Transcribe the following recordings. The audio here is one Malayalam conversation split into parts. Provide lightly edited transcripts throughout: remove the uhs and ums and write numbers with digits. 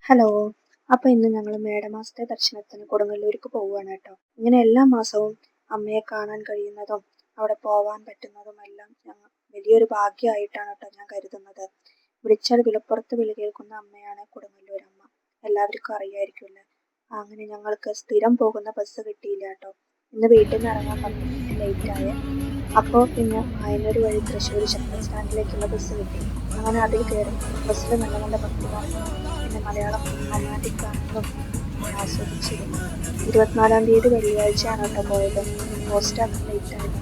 ഹലോ. അപ്പോൾ ഇന്ന് ഞങ്ങൾ മേടമാസത്തെ ദർശനത്തിന് കൊടുങ്ങല്ലൂർക്ക് പോവുകയാണ് കേട്ടോ. ഇങ്ങനെ എല്ലാ മാസവും അമ്മയെ കാണാൻ കഴിയുന്നതും അവിടെ പോവാൻ പറ്റുന്നതുമെല്ലാം വലിയൊരു ഭാഗ്യമായിട്ടാണ് കേട്ടോ ഞാൻ കരുതുന്നത്. വിളിച്ചാൽ വിളിപ്പുറത്ത് വിളി കേൾക്കുന്ന അമ്മയാണ് കൊടുങ്ങല്ലൂർ അമ്മ. എല്ലാവർക്കും അറിയായിരിക്കുമല്ലേ. അങ്ങനെ ഞങ്ങൾക്ക് സ്ഥിരം പോകുന്ന ബസ് കിട്ടിയില്ല കേട്ടോ. ഇന്ന് വീട്ടിൽ നിന്ന് ഇറങ്ങാൻ 10 മിനിറ്റ് ലേറ്റായേ. അപ്പോൾ പിന്നെ മായന്നൂർ വഴി തൃശ്ശൂർ ശക്തൻ സ്റ്റാൻഡിലേക്കുള്ള ബസ് കിട്ടി. അങ്ങനെ അതിൽ കയറി. ബസ്സിൽ നല്ല നല്ല ഭക്തിഗാനങ്ങളും പിന്നെ മലയാളം റൊമാൻറ്റിക് ഗാനങ്ങളും ആസ്വദിച്ചിരുന്നു. 24-ാം തീയതി വെള്ളിയാഴ്ചയാണ് കേട്ടോ പോയത്. പോസ്റ്റ് ആക്കാൻ ലേറ്റായിരുന്നു.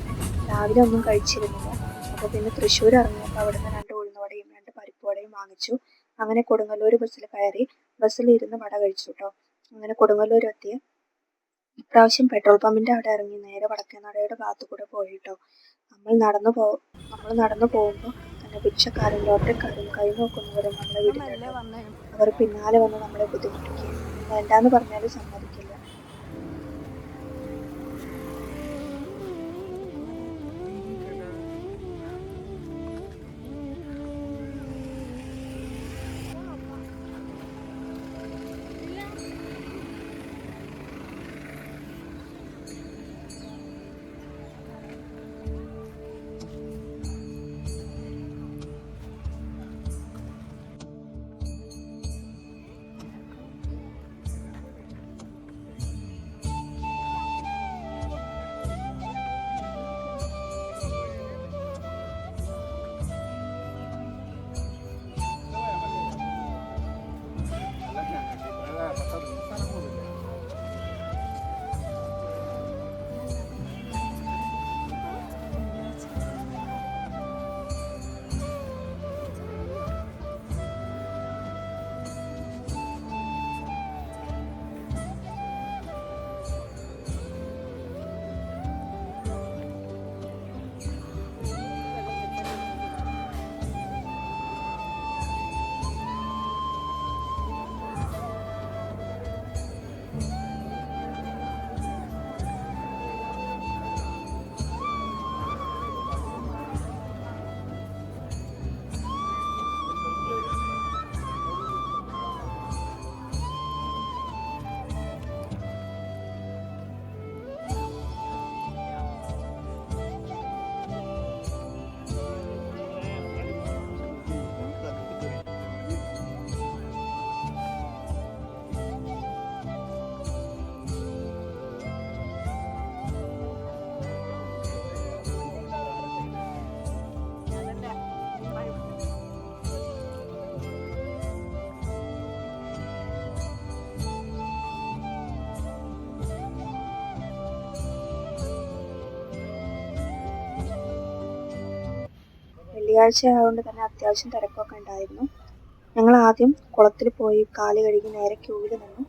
രാവിലെ ഒന്നും കഴിച്ചിരുന്നില്ല. അപ്പോൾ പിന്നെ തൃശ്ശൂർ ഇറങ്ങിയപ്പോൾ അവിടുന്ന് 2 ഉഴുന്നുവടയും 2 പരിപ്പുവടയും വാങ്ങിച്ചു. അങ്ങനെ കൊടുങ്ങല്ലൂർ ബസ്സിൽ കയറി. ബസ്സിലിരുന്ന് വട കഴിച്ചു കേട്ടോ. അങ്ങനെ കൊടുങ്ങല്ലൂർ എത്തി. ഇപ്രാവശ്യം പെട്രോൾ പമ്പിന്റെ അവിടെ ഇറങ്ങി നേരെ വടക്കേനടയുടെ ഭാഗത്തു കൂടെ പോയിട്ടോ. നമ്മൾ നടന്നു പോകുമ്പോൾ തന്നെ ഭിക്ഷക്കാരും ലോട്ടറിക്കാരും കൈ നോക്കുന്നവരും നമ്മളെ വിടില്ല. അവർ പിന്നാലെ വന്ന് നമ്മളെ ബുദ്ധിമുട്ടിക്കുകയും വേണ്ടാന്ന് പറഞ്ഞാലും സമ്മതിക്കില്ല. വെള്ളിയാഴ്ച ആയതുകൊണ്ട് തന്നെ അത്യാവശ്യം തിരക്കൊക്കെ ഉണ്ടായിരുന്നു. ഞങ്ങൾ ആദ്യം കുളത്തിൽ പോയി കാല് കഴുകി നേരെ ക്യൂവിൽ നിന്നു.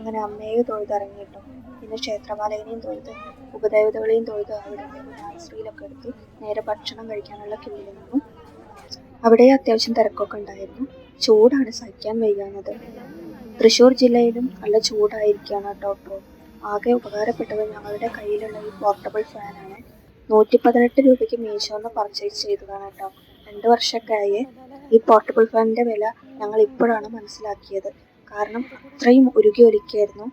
അങ്ങനെ അമ്മയെ തൊഴുതിറങ്ങി കേട്ടോ. പിന്നെ ക്ഷേത്രപാലകനെയും തൊഴുത് ഉപദേവതകളെയും തൊഴുത് അവിടെ രാത്രിയിലൊക്കെ എടുത്ത് നേരെ ഭക്ഷണം കഴിക്കാനുള്ള ക്യൂവിൽ നിന്നു. അവിടെ അത്യാവശ്യം തിരക്കൊക്കെ ഉണ്ടായിരുന്നു. ചൂടാണ് സഹിക്കാൻ വയ്യാഞ്ഞത്. തൃശ്ശൂർ ജില്ലയിലും നല്ല ചൂടായിരിക്കുകയാണ് കേട്ടോ. അപ്പോൾ ആകെ ഉപകാരപ്പെട്ടത് ഞങ്ങളുടെ കയ്യിലുള്ള ഈ പോർട്ടബിൾ ഫാനാണ്. 118 രൂപയ്ക്ക് മീഷോന്ന് പർച്ചേസ് ചെയ്തതാണ് കേട്ടോ. 2 വർഷമൊക്കെ ആയി. ഈ പോർട്ടബിൾ ഫാനിൻ്റെ വില ഞങ്ങൾ ഇപ്പോഴാണ് മനസ്സിലാക്കിയത്. കാരണം അത്രയും ഉരുകി ഒലിക്കായിരുന്നു.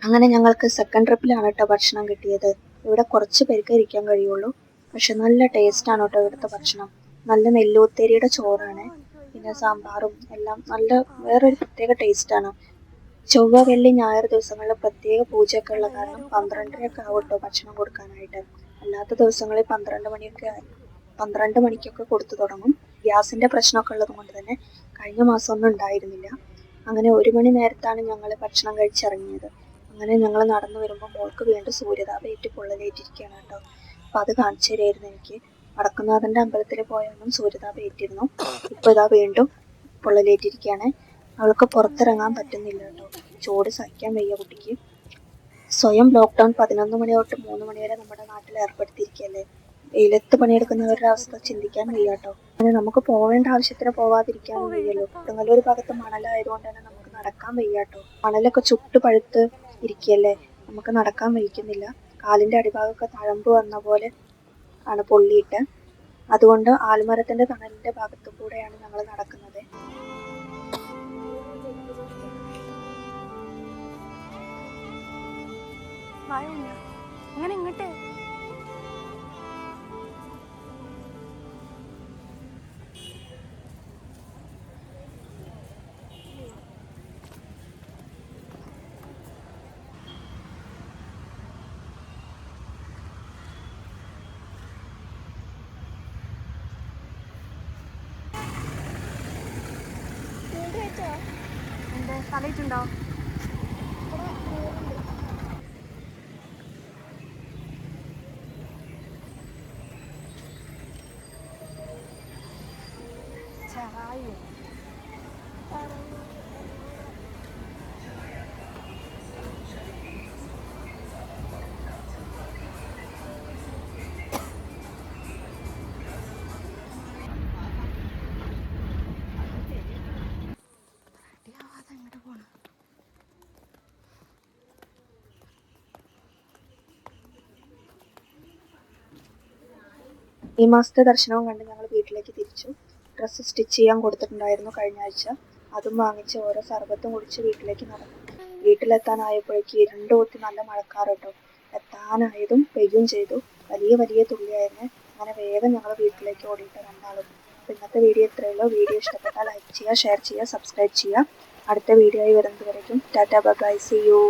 അങ്ങനെ ഞങ്ങൾക്ക് സെക്കൻഡ് ട്രിപ്പിലാണ് കേട്ടോ ഭക്ഷണം കിട്ടിയത്. ഇവിടെ കുറച്ച് പേർക്ക് ഇരിക്കാൻ കഴിയുള്ളൂ. പക്ഷെ നല്ല ടേസ്റ്റാണ് കേട്ടോ ഇവിടുത്തെ ഭക്ഷണം. നല്ല നെല്ലൂത്തേരിയുടെ ചോറാണ്. പിന്നെ സാമ്പാറും എല്ലാം നല്ല വേറൊരു പ്രത്യേക ടേസ്റ്റാണ്. ചൊവ്വ, വെള്ളി, ഞായർ ദിവസങ്ങളിൽ പ്രത്യേക പൂജയൊക്കെ ഉള്ള കാരണം 12:30 ആവും കേട്ടോ ഭക്ഷണം കൊടുക്കാനായിട്ട്. അല്ലാത്ത ദിവസങ്ങളിൽ 12 മണിക്കൊക്കെ കൊടുത്തു തുടങ്ങും. ഗ്യാസിൻ്റെ പ്രശ്നമൊക്കെ ഉള്ളത് കൊണ്ട് തന്നെ കഴിഞ്ഞ മാസം ഒന്നും ഉണ്ടായിരുന്നില്ല. അങ്ങനെ 1 മണി നേരത്താണ് ഞങ്ങൾ ഭക്ഷണം കഴിച്ചിറങ്ങിയത്. അങ്ങനെ ഞങ്ങൾ നടന്നു വരുമ്പോൾ മോൾക്ക് വീണ്ടും സൂര്യതാപം ഏറ്റ് പൊള്ളലേറ്റിരിക്കുകയാണ് കേട്ടോ. അപ്പോൾ അത് കാണിച്ചു തരായിരുന്നു എനിക്ക്. വടക്കുംനാഥൻ്റെ അമ്പലത്തിൽ പോയാലും സൂര്യതാപം ഏറ്റിരുന്നു. ഇപ്പോൾ ഇതാ വീണ്ടും പൊള്ളലേറ്റിരിക്കുകയാണ്. അവൾക്ക് പുറത്തിറങ്ങാൻ പറ്റുന്നില്ല കേട്ടോ. ചൂട് സഹിക്കാൻ വയ്യ കുട്ടിക്ക്. സ്വയം ലോക്ക്ഡൗൺ 11 മണി തൊട്ട് 3 മണി വരെ നമ്മുടെ നാട്ടിൽ ഏർപ്പെടുത്തിയിരിക്കുകയല്ലേ. വെയിലത്ത് പണിയെടുക്കുന്നവരുടെ അവസ്ഥ ചിന്തിക്കാൻ വയ്യ കേട്ടോ. അങ്ങനെ നമുക്ക് പോവേണ്ട ആവശ്യത്തിന് പോവാതിരിക്കാനും വയ്യല്ലോ. കൊടുങ്ങല്ലൂർ ഭാഗത്ത് മണലായതുകൊണ്ട് തന്നെ നമുക്ക് നടക്കാൻ വയ്യ കേട്ടോ. മണലൊക്കെ ചുട്ട് പഴുത്ത് ഇരിക്കുകയല്ലേ. നമുക്ക് നടക്കാൻ വയ്ക്കുന്നില്ല. കാലിൻ്റെ അടിഭാഗമൊക്കെ തഴമ്പ് വന്ന പോലെ ആണ് പൊള്ളിയിട്ട്. അതുകൊണ്ട് ആൽമരത്തിൻ്റെ തണലിൻ്റെ ഭാഗത്തു കൂടെയാണ് ഞങ്ങൾ നടക്കുന്നത്. അങ്ങനെ ഇങ്ങോട്ട് എന്താ തലയിട്ടുണ്ടോ? ചായ അങ്ങോട്ട് പോണം. ഈ മാസത്തെ ദർശനവും കണ്ട് ഞങ്ങൾ വീട്ടിലേക്ക് തിരിച്ചു. ഡ്രസ്സ് സ്റ്റിച്ച് ചെയ്യാൻ കൊടുത്തിട്ടുണ്ടായിരുന്നു കഴിഞ്ഞ ആഴ്ച. അതും വാങ്ങിച്ച് ഓരോ സർബത്തും കുടിച്ച് വീട്ടിലേക്ക് നടന്നു. വീട്ടിലെത്താനായപ്പോഴേക്ക് ഇരുണ്ട് കൂട്ടി നല്ല മഴക്കാറ് കേട്ടോ. എത്താനായതും പെയ്യും ചെയ്തു. വലിയ വലിയ തുള്ളിയായിരുന്നു. അങ്ങനെ വേഗം ഞങ്ങൾ വീട്ടിലേക്ക് ഓടിയിട്ട് രണ്ടാളും. അപ്പോൾ ഇന്നത്തെ വീഡിയോ ഇത്രയുള്ളൂ. വീഡിയോ ഇഷ്ടപ്പെട്ടാൽ ലൈക്ക് ചെയ്യുക, ഷെയർ ചെയ്യുക, സബ്സ്ക്രൈബ് ചെയ്യുക. അടുത്ത വീഡിയോ ആയി വരുന്നത് വരയ്ക്കും tata bye bye, see U.